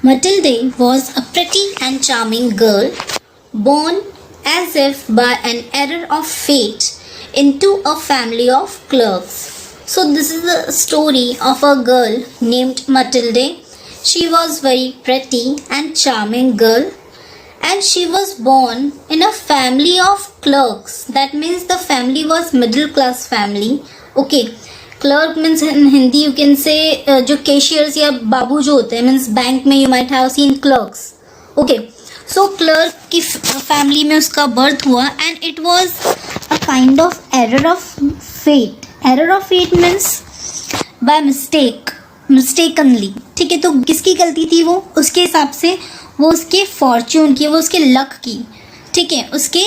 Matilde was a pretty and charming girl, born as if by an error of fate into a family of clerks. So, this is the story of a girl named Matilde. She was very pretty and charming girl, and she was born in a family of clerks. That means the family was middle class family. Okay, clerk means in Hindi you can say जो cashiers या बाबू जो होते हैं, means bank में you might have seen clerks. Okay, so clerk की family में उसका birth हुआ, and it was a kind of error of fate. Error of fate means by mistake, mistakenly. ठीक है, तो किसकी गलती थी वो? उसके हिसाब से वो उसके फॉर्च्यून की, वो उसके लक की, ठीक है, उसके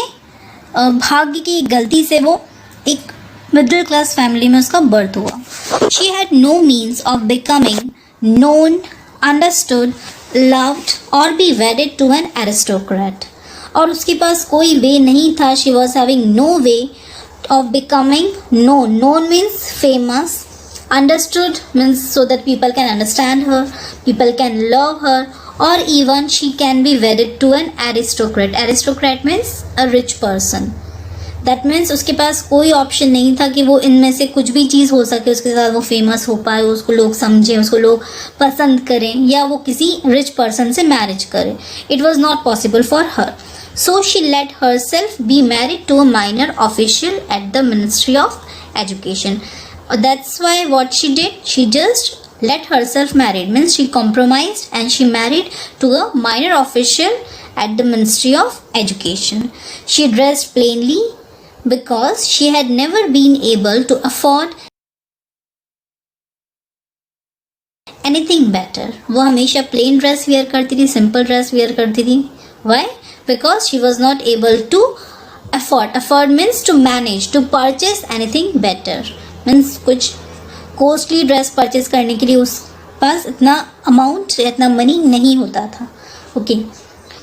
भाग्य की गलती से वो एक मिडिल क्लास फैमिली में उसका बर्थ हुआ. She had no means of becoming known, understood, loved और be wedded to an aristocrat. और उसके पास कोई वे नहीं था. She was having no way of becoming known. Known means famous, understood means so that people can understand her, people can love her, or even she can be wedded to an aristocrat. Aristocrat means a rich person. That means उसके पास कोई option नहीं था कि वो इनमें से कुछ भी चीज़ हो सके उसके साथ वो फेमस हो पाए, उसको लोग समझें, उसको लोग पसंद करें, या वो किसी रिच पर्सन से मैरिज करे. It was not possible for her. So she let herself be married to a minor official at the Ministry of Education. That's why what she did, she just let herself married, means she compromised and she married to a minor official at the Ministry of Education. She dressed plainly because she had never been able to afford anything better. वो हमेशा plain dress wear करती थी, simple dress wear करती थी. Why? Because she was not able to afford. Afford means to manage, to purchase anything better. Means कुछ costly dress purchase करने के लिए उस पास इतना अमाउंट, इतना मनी नहीं होता था. Okay,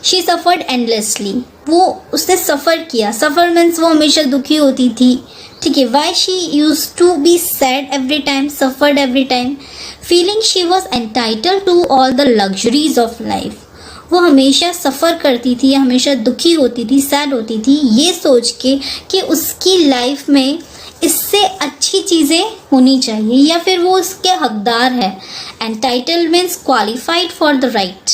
she suffered endlessly. वो उसने सफ़र किया. सफ़र मीन्स वो हमेशा दुखी होती थी. ठीक है. Why she used to be sad every time, suffered every time, feeling she was entitled to all the luxuries of life. वो हमेशा सफ़र करती थी, हमेशा दुखी होती थी, सैड होती थी, ये सोच के कि उसकी लाइफ में इससे अच्छी चीज़ें होनी चाहिए, या फिर वो उसके हकदार है. Entitle means qualified for the right.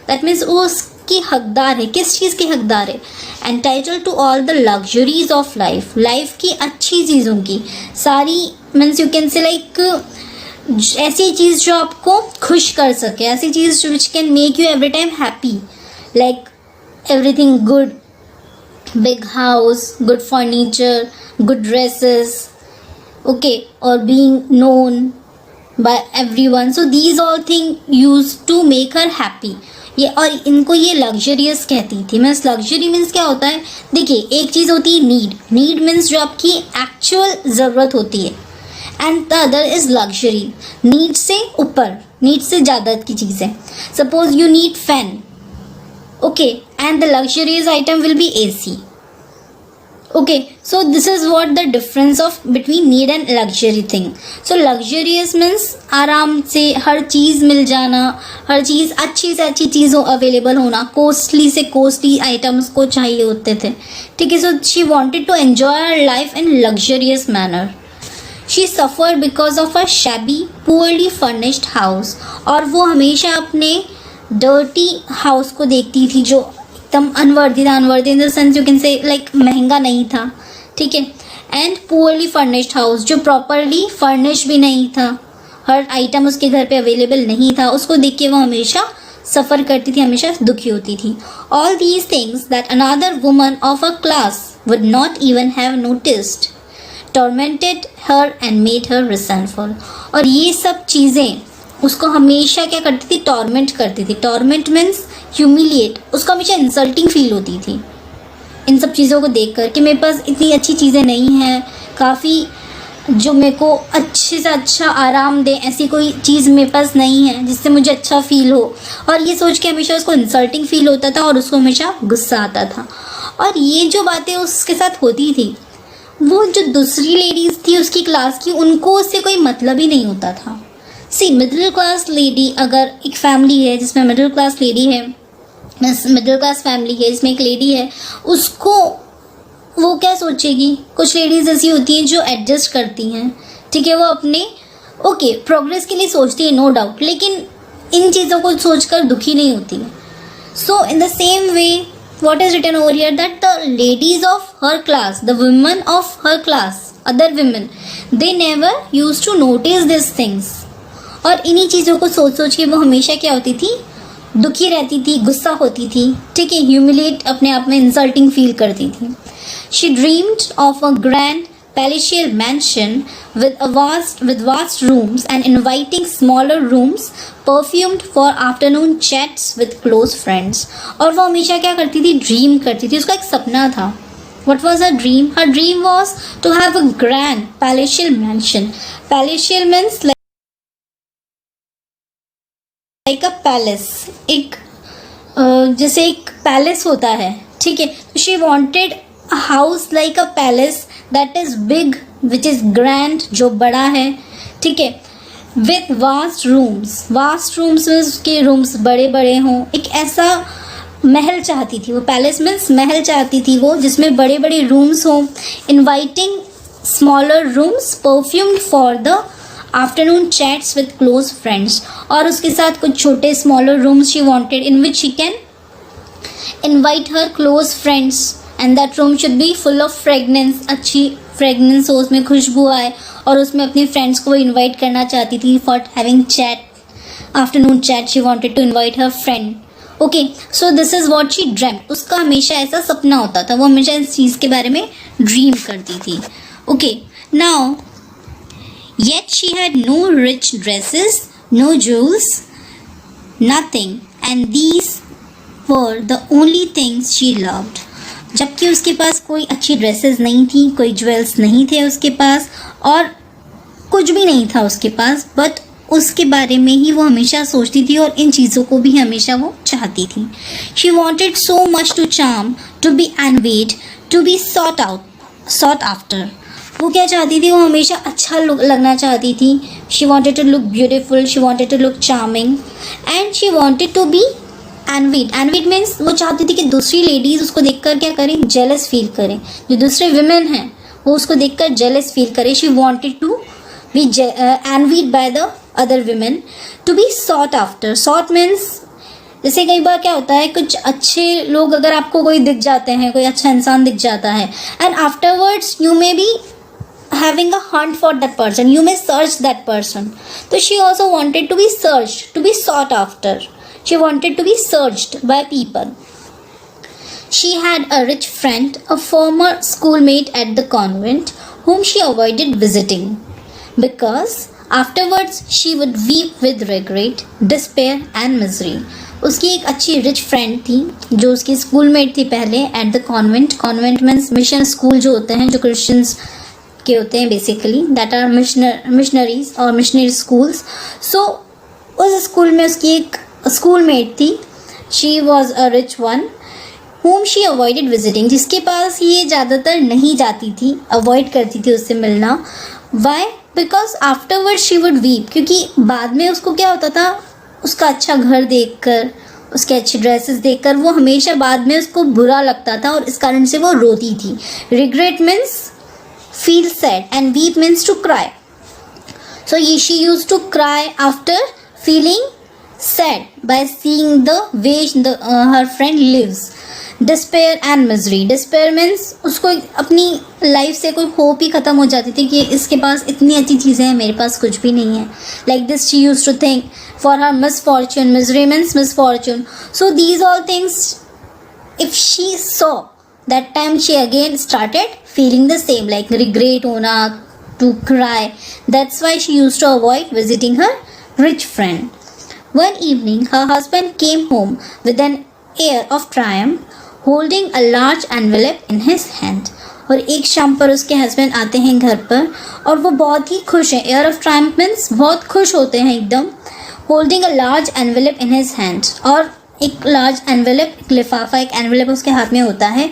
That means वो उसकी हकदार है. किस चीज़ की हकदार है? Entitle to all the luxuries of life. Life की अच्छी चीज़ों की सारी, means you can say like ऐसी चीज़ जो आपको खुश कर सके, ऐसी चीज़ which can make you every time happy, like everything good, big house, good furniture, good dresses, okay, or being known by everyone. So these all things used to make her happy. ये और इनको ये luxurious कहती थी. Means luxury means क्या होता है? देखिए, एक चीज़ होती है नीड. नीड मीन्स जो आपकी एक्चुअल ज़रूरत होती है, and the other is luxury. Need से ऊपर, नीड से ज़्यादा की चीज़ है. Suppose you need fan, okay, and the luxurious item will be AC. Okay, so this is what the difference of between need and luxury thing. So luxurious means आराम से हर चीज़ मिल जाना, हर चीज़ अच्छी से अच्छी चीज़ों अवेलेबल होना. कॉस्टली से कॉस्टली आइटम्स को चाहिए होते थे. ठीक है. So she wanted to enjoy her life in luxurious manner. She suffered because of a shabby, poorly furnished house. और वो हमेशा अपने डर्टी हाउस को देखती थी जो एकदम अनवर्दी था. Unworthy in the sense you can say like महंगा नहीं था. ठीक है. एंड पुअरली फर्निश्ड हाउस, जो प्रॉपरली फर्निश भी नहीं था, हर आइटम उसके घर पे अवेलेबल नहीं था. उसको देख के वो हमेशा सफ़र करती थी, हमेशा दुखी होती थी. All these things that another woman of a class would not even have noticed tormented her and made her resentful. और ये सब चीज़ें उसको हमेशा क्या करती थी? टॉर्मेंट करती थी. Torment means humiliate. उसको हमेशा इंसल्टिंग फील होती थी इन सब चीज़ों को देखकर कि मेरे पास इतनी अच्छी चीज़ें नहीं हैं, काफ़ी जो मेरे को अच्छे से अच्छा आराम दे, ऐसी कोई चीज़ मेरे पास नहीं है जिससे मुझे अच्छा फील हो. और ये सोच के हमेशा उसको इंसल्टिंग फील होता था और उसको हमेशा गुस्सा आता था. और ये जो बातें उसके साथ होती थी, वो जो दूसरी लेडीज़ थी उसकी क्लास की, उनको उससे कोई मतलब ही नहीं होता था. सी मिडिल क्लास लेडी, अगर एक फैमिली है जिसमें मिडिल क्लास लेडी है, मिडिल क्लास फैमिली है जिसमें एक लेडी है, उसको वो क्या सोचेगी? कुछ लेडीज ऐसी होती हैं जो एडजस्ट करती हैं, ठीक है, वो अपने ओके प्रोग्रेस के लिए सोचती है, नो डाउट, लेकिन इन चीज़ों को सोचकर दुखी नहीं होती है. So in the same way what is written over here, that the ladies of her class, the women of her class, other women, they never used to notice these things. और इन्हीं चीज़ों को सोच सोच के वो हमेशा क्या होती थी? दुखी रहती थी, गुस्सा होती थी, ठीक है, ह्यूमिलेट, अपने आप में इंसल्टिंग फील करती थी. She dreamed of a grand palatial mansion with vast rooms and inviting smaller rooms perfumed for afternoon chats with close friends. और वो हमेशा क्या करती थी? ड्रीम करती थी, उसका एक सपना था. What was her dream? Her dream was to have a grand palatial mansion. Palatial means like a palace, एक जैसे एक पैलेस होता है, ठीक है. She wanted a house like a palace that is big, which is grand, जो बड़ा है, ठीक है, with vast rooms. vast rooms में उसके rooms बड़े बड़े हों, एक ऐसा महल चाहती थी वो. पैलेस मीन्स महल चाहती थी वो, जिसमें बड़े बड़े rooms हों. inviting smaller rooms perfumed for the afternoon chats with close friends. और उसके साथ कुछ छोटे smaller rooms she wanted in which she can invite her close friends, and that room should be full of fragrance, अच्छी fragrance हो, उसमें खुशबू आए, और उसमें अपने फ्रेंड्स को वो इन्वाइट करना चाहती थी for having chat, afternoon chat. She wanted to invite her friend. Okay, so this is what she dreamt. उसका हमेशा ऐसा सपना होता था, वो हमेशा इस चीज़ के बारे में ड्रीम करती थी. Okay, now yet she had no rich dresses, no jewels, nothing, and these were the only things she loved. जबकि उसके पास कोई अच्छी ड्रेसेस नहीं थी, कोई ज्वेल्स नहीं थे उसके पास, और कुछ भी नहीं था उसके पास, बट उसके बारे में ही वो हमेशा सोचती थी और इन चीज़ों को भी हमेशा वो चाहती थी. She wanted so much to charm, to be envied, to be sought after. वो क्या चाहती थी? वो हमेशा अच्छा लगना चाहती थी. She wanted to look beautiful, she wanted to look charming, and she wanted to be envied. Envied means वो चाहती थी कि दूसरी लेडीज़ उसको देखकर क्या करें? जेलस फील करें. जो दूसरे विमेन हैं वो उसको देखकर जेलस फील करें. She wanted to be envied by the other women, to be sought after. Sought means जैसे कई बार क्या होता है, कुछ अच्छे लोग अगर आपको कोई दिख जाते हैं, कोई अच्छा इंसान दिख जाता है, and afterwards you may be having a hunt for that person, you may search that person. So she also wanted to be searched, to be sought after. She wanted to be searched by people. She had a rich friend, a former schoolmate at the convent, whom she avoided visiting because afterwards she would weep with regret, despair and misery. उसकी एक अच्छी rich friend थी जो उसकी schoolmate थी पहले at the convent. Convent means mission school जो होते हैं, जो क्रिश्चियंस के होते हैं बेसिकली, दैट आर मिशनरीज और मिशनरी स्कूल्स. सो उस स्कूल में उसकी एक स्कूलमेट थी. She was a rich one whom she avoided visiting, जिसके पास ये ज़्यादातर नहीं जाती थी, अवॉइड करती थी उससे मिलना. Why? Because afterwards she would weep, क्योंकि बाद में उसको क्या होता था, उसका अच्छा घर देखकर, उसके अच्छे ड्रेसेस देखकर वो हमेशा बाद में उसको बुरा लगता था और इस कारण से वो रोती थी. Regret means feel sad and weep means to cry. So she used to cry after feeling sad by seeing the way her friend lives. Despair and misery. Despair means उसको अपनी लाइफ से कोई होप ही ख़त्म हो जाती थी कि इसके पास इतनी अच्छी चीज़ें हैं, मेरे पास कुछ भी नहीं है. Like this she used to think for her misfortune. Misery means misfortune. So these all things, if she saw that time, she again started feeling the same, like regret होना, to cry. That's why she used to avoid visiting her rich friend. One evening, her husband came home with an air of triumph, holding a large envelope in his hand. और एक शाम पर उसके husband आते हैं घर पर और वो बहुत ही खुश हैं. एयर ऑफ ट्रायम्फ मीन्स बहुत खुश होते हैं एकदम. Holding a large envelope in his hand, और एक लार्ज एनवेलप, एक लिफाफा, एक एनवेलप उसके हाथ में होता है.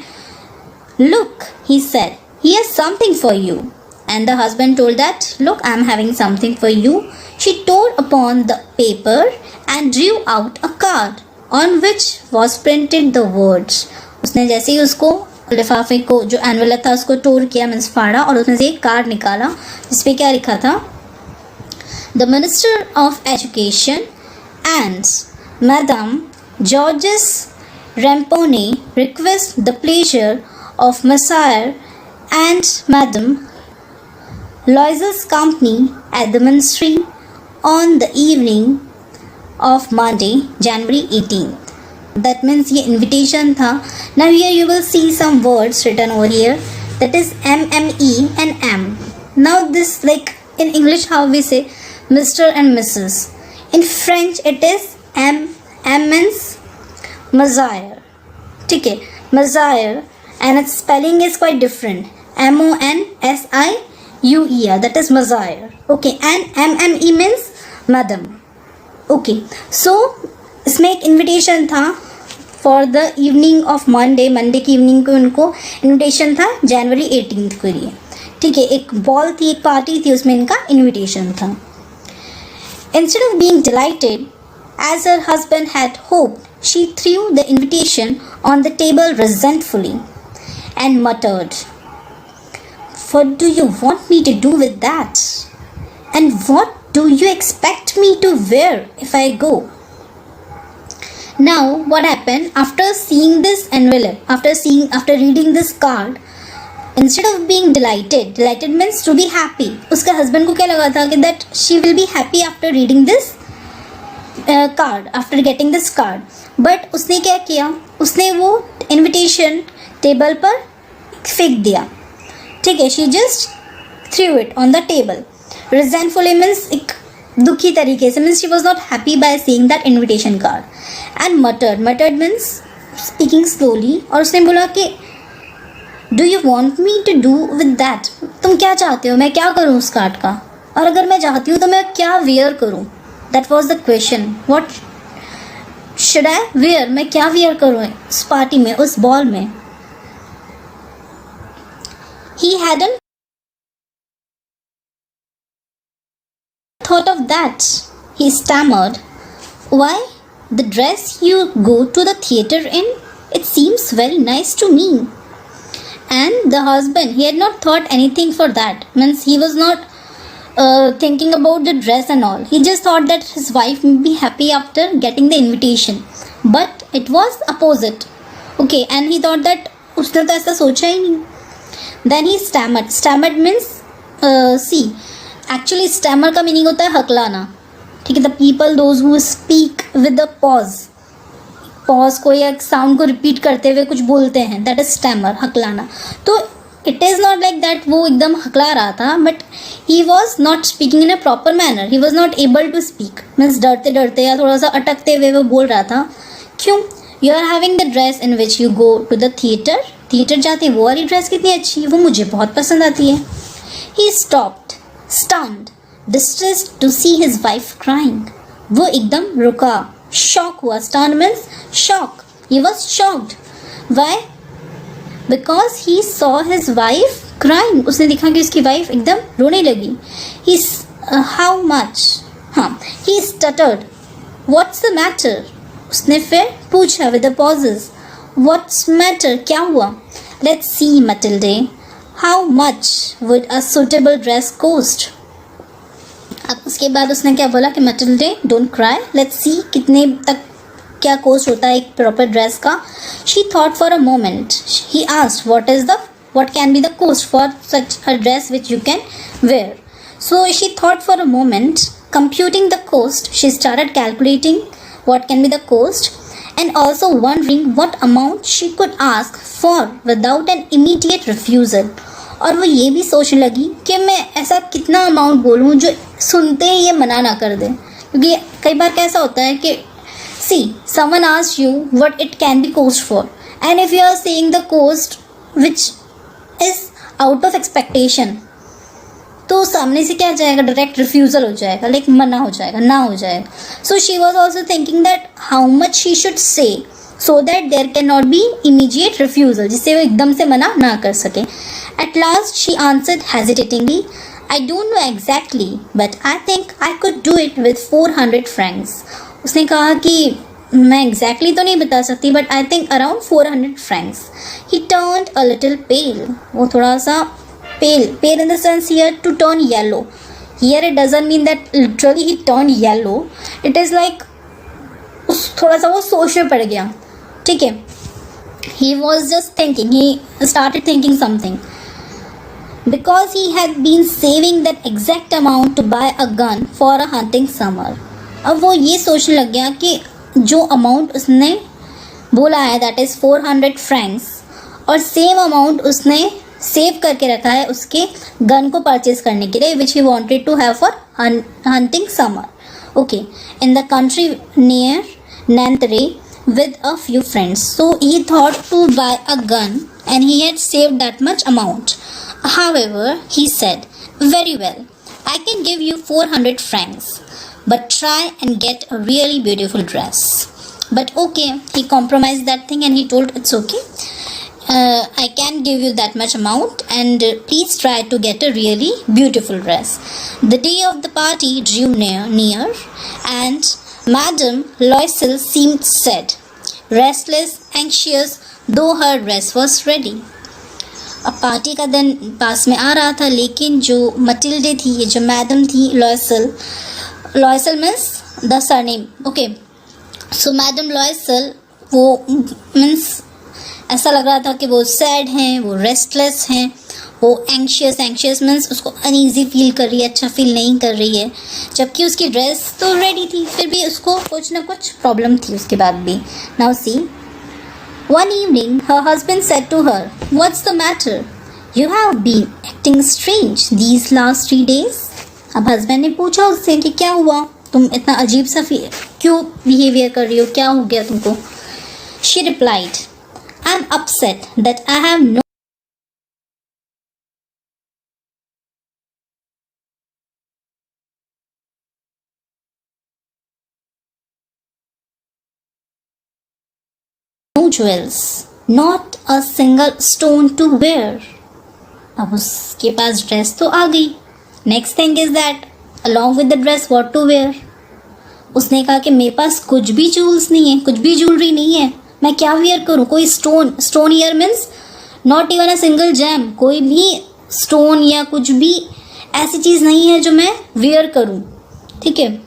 Look, he said, here something for you. And the husband told that, look, I am having something for you. She tore upon the paper and drew out a card on which was printed the words. उसने जैसे ही उसको लिफाफे को जो envelope था उसको टोर किया, means फाड़ा, और उसमें से एक कार्ड निकाला जिसपे क्या लिखा था, the minister of education and madam George's Rampone request the pleasure of Messiah and Madam Loisa's company at the ministry on the evening of Monday, January 18th. That means ये invitation था. Now here you will see some words written over here. That is MME and M. Now this, like in English how we say Mr. and Mrs. In French it is M. M means Messiah. ठीक है, Messiah, and its spelling is quite different. MONSIUER, that is Messiah. Okay, and MME means Madam. Okay, so इसमें एक invitation था for the evening of Monday. Monday की evening को उनको invitation था January 18th के लिए. ठीक है, एक ball थी, एक party थी, उसमें इनका invitation था. Instead of being delighted as her husband had hoped, she threw the invitation on the table resentfully and muttered, "What do you want me to do with that? And what do you expect me to wear if I go?" Now, what happened after seeing this envelope, after reading this card, instead of being delighted means to be happy. उसके husband को क्या लगा था कि that she will be happy after reading this card, after getting this card. But उसने क्या किया, उसने वो invitation टेबल पर फेंक दिया. ठीक है, she just threw it on the table. Resentfully means एक दुखी तरीके से, means she was not happy by seeing that invitation card. And muttered means speaking slowly. और उसने बोला कि do you want me to do with that? तुम क्या चाहते हो, मैं क्या करूँ उस कार्ड का, और अगर मैं चाहती हूँ तो मैं क्या वेयर करूँ. That was the question. What should I wear? मैं क्या wear करूँ उस पार्टी में, उस बॉल में. He hadn't thought of that. He stammered, "Why, the dress you go to the theatre in? It seems very nice to me." And the husband, he had not thought anything for that. Means he was not thinking about the dress and all. He just thought that his wife may be happy after getting the invitation. But it was opposite. Okay, and he thought that उसने तो ऐसा सोचा ही नहीं. Then he stammered. Stammered means see, actually stammer का meaning होता है हकलाना. ठीक है, the people those who speak with the pause को या साउंड को रिपीट करते हुए कुछ बोलते हैं, that is stammer, हकलाना. तो it is not like that वो एकदम हकला रहा था, but he was not speaking in a proper manner. He was not able to speak. means डरते डरते या थोड़ा सा अटकते हुए वो बोल रहा था. क्यों? You are having the dress in which you go to the theatre. Theatre जाते हैं, वो वाली ड्रेस कितनी अच्छी है, वो मुझे बहुत पसंद आती है. He stopped, stunned, distressed to see his wife crying. वो एकदम रुका, शॉक हुआ. Stunned means shock. He was shocked. Why? Because he saw his wife crying. उसने देखा कि उसकी वाइफ एकदम रोने लगी. How much? हाँ, he stuttered. What's the matter? उसने फिर पूछा with the pauses. What's matter? क्या हुआ? Let's see, Matilde. How much would a suitable dress cost? अब उसके बाद उसने क्या बोला कि Matilde, don't cry. Let's see कितने तक क्या कोस्ट होता है एक प्रॉपर ड्रेस का. She thought for a moment. He asked, what can be the cost for such a dress which you can wear? So she thought for a moment, computing the cost. She started calculating what can be the cost and also wondering what amount she could ask for without an immediate refusal. और वो ये भी सोचने लगी कि मैं ऐसा कितना अमाउंट बोलूँ जो सुनते ही ये मना ना कर दे. क्योंकि कई बार कैसा होता है कि see, someone asks you what it can be cost for, and if you are saying the cost which is out of expectation, तो सामने से क्या जाएगा, डायरेक्ट रिफ्यूज़ल हो जाएगा, लाइक मना हो जाएगा, ना हो जाएगा. So she was also thinking that how much she should say so that there cannot be immediate refusal, जिससे वो एकदम से मना ना कर सके. At last she answered hesitatingly, I don't know exactly, but I think I could do it with 400 francs. उसने कहा कि मैं exactly तो नहीं बता सकती, but I think around 400 francs. He turned a little pale. वो थोड़ा सा pale in the sense here to turn yellow. Here it doesn't mean that literally he turned yellow. It is like थोड़ा सा वो सोच में पड़ गया. ठीक है. He was just thinking. He started thinking something. Because he had been saving that exact amount to buy a gun for a hunting summer. अब वो ये सोचने लग गया कि जो अमाउंट उसने बोला है दैट इज़ 400 फ्रैंक्स, और सेम अमाउंट उसने सेव करके रखा है उसके गन को परचेज करने के लिए, which he wanted to have for hunting summer. Okay, in the country near Nanterre with a few friends. So he thought to buy a gun and he had saved that much amount. However, he said, very well, I can give you 400 francs, but try and get a really beautiful dress. But okay, he compromised that thing and he told it's okay. I can give you that much amount and please try to get a really beautiful dress. The day of the party drew near and Madame Loisel seemed sad, restless, anxious, though her dress was ready. अब party का दिन पास में आ रहा था, लेकिन जो मटिल्डे थी, ये जो मैडम थी Loisel means the surname. Okay, so madam Loisel वो मीन्स ऐसा लग रहा था कि वो सैड हैं, वो रेस्टलेस हैं, वो एंशियस मीन्स उसको अनईजी फील कर रही है, अच्छा फील नहीं कर रही है, जबकि उसकी ड्रेस तो रेडी थी, फिर भी उसको कुछ ना कुछ प्रॉब्लम थी उसके बाद भी. Now see, one evening her husband said to her, what's the matter, you have been acting strange these last 3 days. अब हस्बैंड ने पूछा उससे कि क्या हुआ, तुम इतना अजीब सा क्यों बिहेवियर कर रही हो, क्या हो गया तुमको. She replied, I am upset that I have no jewels, not a single stone to wear. अब उसके पास ड्रेस तो आ गई. Next thing is that along with the dress what to wear. उसने कहा कि मेरे पास कुछ भी जूल्स नहीं है, कुछ भी ज्वेलरी नहीं है, मैं क्या वेयर करूँ. कोई stone year means not even a single jam, कोई भी स्टोन या कुछ भी ऐसी चीज़ नहीं है जो मैं वेयर करूँ. ठीक है.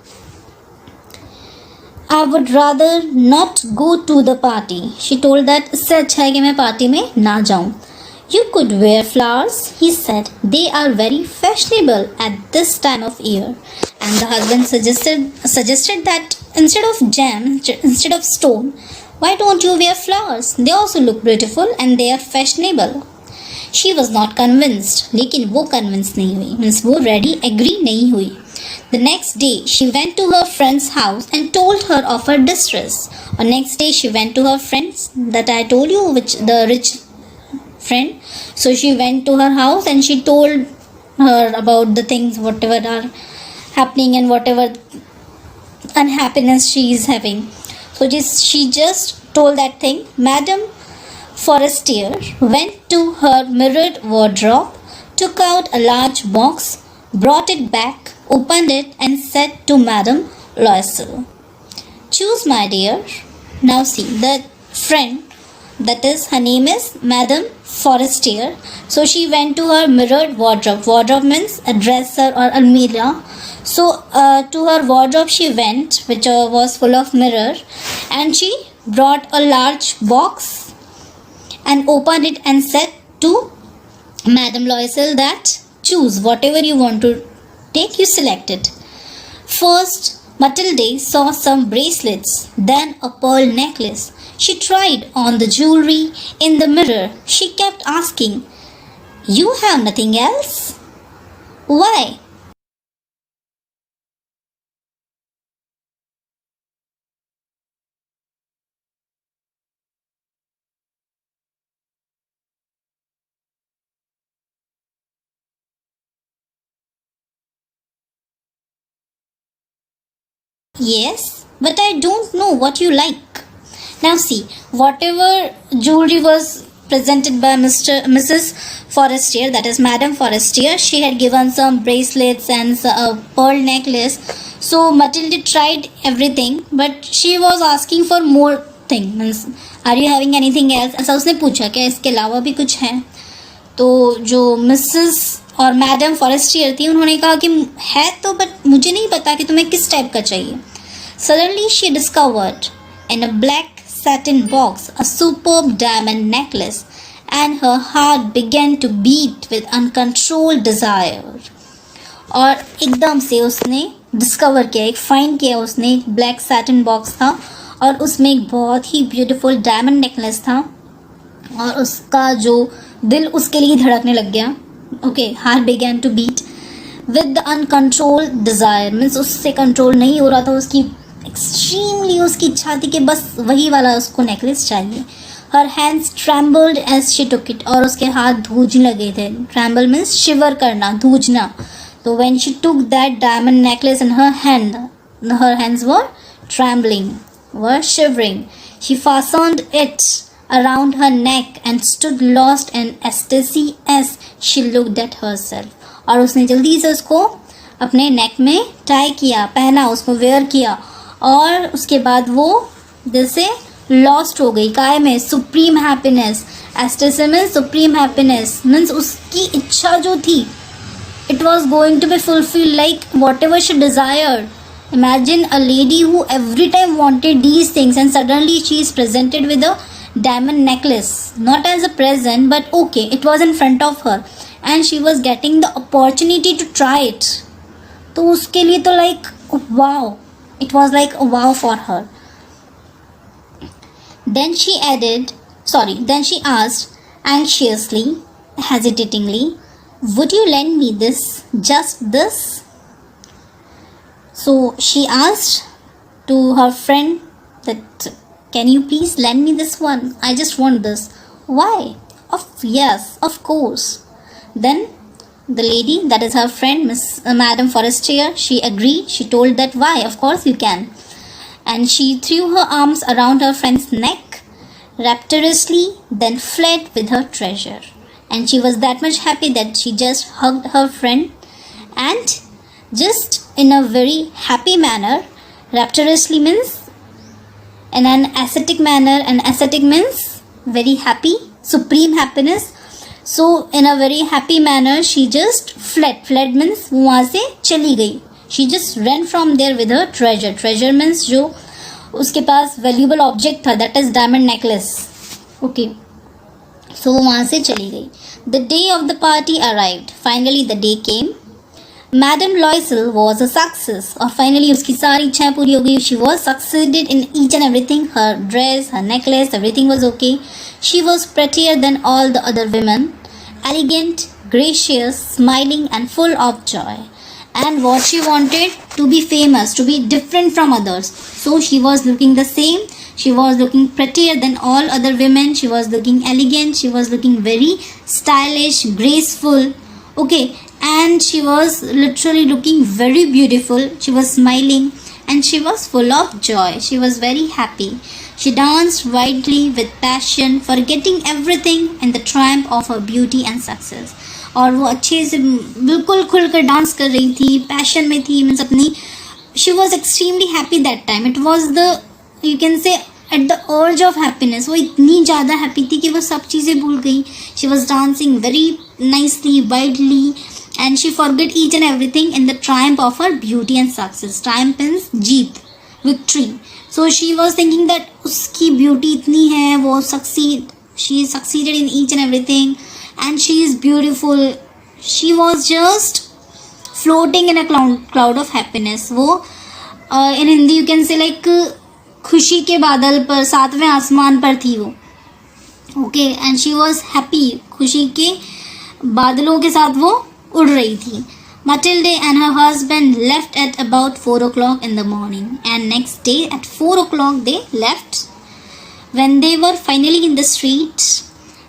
I would rather not go to the party. She told that इससे अच्छा है कि मैं पार्टी में ना जाऊँ. You could wear flowers, he said. They are very fashionable at this time of year. And the husband suggested that instead of jam, instead of stone, why don't you wear flowers? They also look beautiful and they are fashionable. She was not convinced. लेकिन वो convinced नहीं हुई. Means वो ready agree नहीं हुई. The next day, she went to her friend's house and told her of her distress. Or next day, she went to her friends that I told you, which the rich friend. So she went to her house and she told her about the things, whatever are happening and whatever unhappiness she is having. So she just told that thing. Madame Forestier went to her mirrored wardrobe, took out a large box, brought it back, opened it and said to Madame Loisel, choose my dear. Now see, the friend, that is her name is Madame Forestier. So she went to her mirrored wardrobe. Wardrobe means a dresser or almirah. So to her wardrobe she went, which was full of mirror, and she brought a large box and opened it and said to Madame Loisel that choose whatever you want to take, you select it. First, Matilde saw some bracelets, then a pearl necklace. She tried on the jewelry in the mirror. She kept asking, you have nothing else? Why? Yes, but I don't know what you like. Now see, whatever jewelry was presented by Mrs. Forestier, that is Madame Forestier, she had given some bracelets and a pearl necklace. So Matilda tried everything, but she was asking for more thing. Means, are you having anything else? ऐसा उसने पूछा क्या इसके अलावा भी कुछ है? तो जो मिसेस और मैडम फॉरेस्टियर थी उन्होंने कहा कि है तो, बट मुझे नहीं पता कि तुम्हें किस टाइप का चाहिए. Suddenly she discovered in a black satin box a superb diamond necklace, and her heart began to beat with uncontrolled desire. और एकदम से उसने डिस्कवर किया, एक फाइंड किया उसने, एक ब्लैक सैटिन बॉक्स था और उसमें एक बहुत ही ब्यूटीफुल डायमंड नेकलेस था और उसका जो दिल उसके लिए धड़कने लग गया. Okay, heart began to beat with the uncontrolled desire. Means उससे कंट्रोल नहीं हो रहा था, उसकी एक्सट्रीमली उसकी इच्छा थी कि बस वही वाला उसको नेकलेस चाहिए. Her hands trembled as she took it. और उसके हाथ धूजने लगे थे. ट्रैम्बल मीन्स शिवर करना, धूजना. तो when she took that diamond necklace in her hand, her hands were trembling, were shivering. She fastened it around her neck and stood lost in ecstasy as she looked at herself. और उसने जल्दी से उसको अपने नेक में tie किया, पहना, उसको वेयर किया और उसके बाद वो जैसे लॉस्ट हो गई. काय में? Supreme happiness. एस्टेसी means supreme happiness. Means उसकी इच्छा जो थी, it was going to be fulfilled, like whatever she desired. Imagine a lady who every time wanted these things and suddenly she is presented with a diamond necklace, not as a present, but okay, it was in front of her and she was getting the opportunity to try it. तो उसके लिए तो like wow, it was like a wow for her. Then she asked anxiously, hesitatingly, would you lend me this, just this? So she asked to her friend that, can you please lend me this one? I just want this. Why? Yes, of course. Then the lady, that is her friend, Madame Forestier, she agreed. She told that why, of course you can. And she threw her arms around her friend's neck rapturously, then fled with her treasure. And she was that much happy that she just hugged her friend and just in a very happy manner. Rapturously means in an ascetic manner, and ascetic means very happy, supreme happiness. So in a very happy manner she just fled means वहाँ से चली गई. She just ran from there with her treasure. Treasure means जो उसके पास valuable object था, that is diamond necklace. Okay. So वो वहाँ से चली गई. The day of the party arrived. Finally the day came. Madame Loisel was a success. और finally उसकी सारी इच्छाएं पूरी हो गई. She was succeeded in each and everything. Her dress, her necklace, everything was okay. She was prettier than all the other women. Elegant, gracious, smiling and full of joy. And what she wanted? To be famous, to be different from others. So she was looking the same. She was looking prettier than all other women. She was looking elegant. She was looking very stylish, graceful. Okay. And she was literally looking very beautiful. She was smiling and she was full of joy. She was very happy. She danced wildly with passion, forgetting everything in the triumph of her beauty and success. और वो अच्छे से बिल्कुल खुलकर dance कर रही थी, passion में थी, मीन्स अपनी, she was extremely happy that time. It was the, you can say, at the urge of happiness. वो इतनी ज़्यादा हैप्पी थी कि वो सब चीज़ें भूल गई. She was dancing very nicely, wildly, and she forgot each and everything in the triumph of her beauty and success. Triumph means Jeet, victory. So she was thinking that उसकी beauty इतनी है, वो she succeeded in each and everything, and she is beautiful. She was just floating in a cloud of happiness. वो in Hindi you can say like खुशी के बादल पर, सातवें आसमान पर थी वो. Okay, and she was happy. खुशी के बादलों के साथ वो उड़ रही थी. Matilda and her husband left at about 4 o'clock in the morning, and next day at 4 o'clock they left. When they were finally in the street,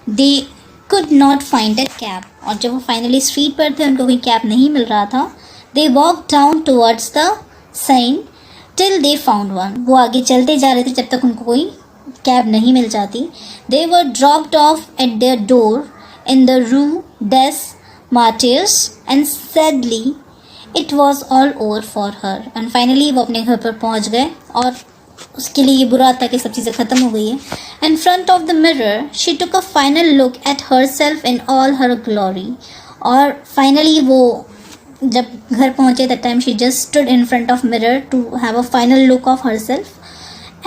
they could not find a cab. और जब वो finally street पर थे, उनको कोई cab नहीं मिल रहा था. They walked down towards the Seine till they found one. वो आगे चलते जा रहे थे जब तक उनको कोई कैब नहीं मिल जाती. They were dropped off at their door in the Rue des Martyrs and sadly it was all over for her. And finally वो अपने घर पर पहुंच गए और उसके लिए ये बुरा था कि सब चीज़ें ख़त्म हो गई है. In front of the mirror she took a final look at herself in all her glory. और finally वो जब घर पहुंचे that time she just stood in front of mirror to have a final look of herself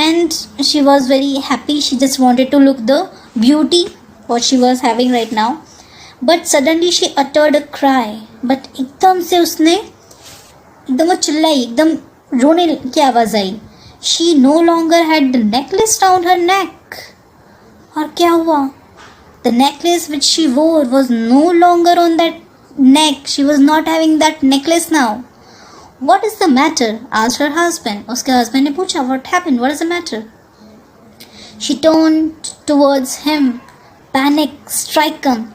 and she was very happy. She just wanted to look the beauty what she was having right now. But suddenly she uttered a cry. But एकदम से उसने एकदम वो चिल्लाई, एकदम रोने की आवाज़ आई. She no longer had the necklace round her neck. और क्या हुआ? The necklace which she wore was no longer on that neck. She was not having that necklace now. What is the matter? Asked her husband. उसके husband ने पूछा, what happened? What is the matter? She turned towards him, panic stricken.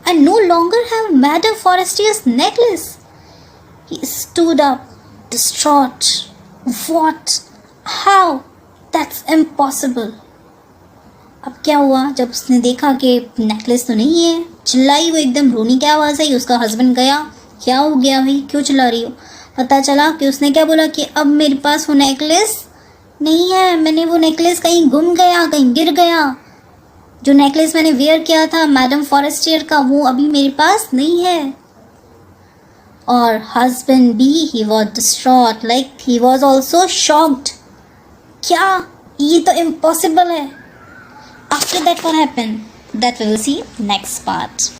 I no longer have Madame Forestier's necklace. He stood up, distraught. What? How? That's impossible. अब क्या हुआ जब उसने देखा कि नेकलेस तो नहीं है. चिल्लाई वो, एकदम रोनी की आवाज़ आई. उसका हस्बैंड गया, क्या हो गया भाई, क्यों चिल्ला रही हो? पता चला कि उसने क्या बोला कि अब मेरे पास वो नेकलेस नहीं है. मैंने वो नेकलेस कहीं गुम गया, कहीं गिर गया. जो नेकलेस मैंने वेयर किया था मैडम फॉरेस्टियर का, वो अभी मेरे पास नहीं है. और हस्बैंड भी, he was distraught, like he was also shocked. क्या, ये तो इम्पॉसिबल है. After that, what happened? That we will see next part.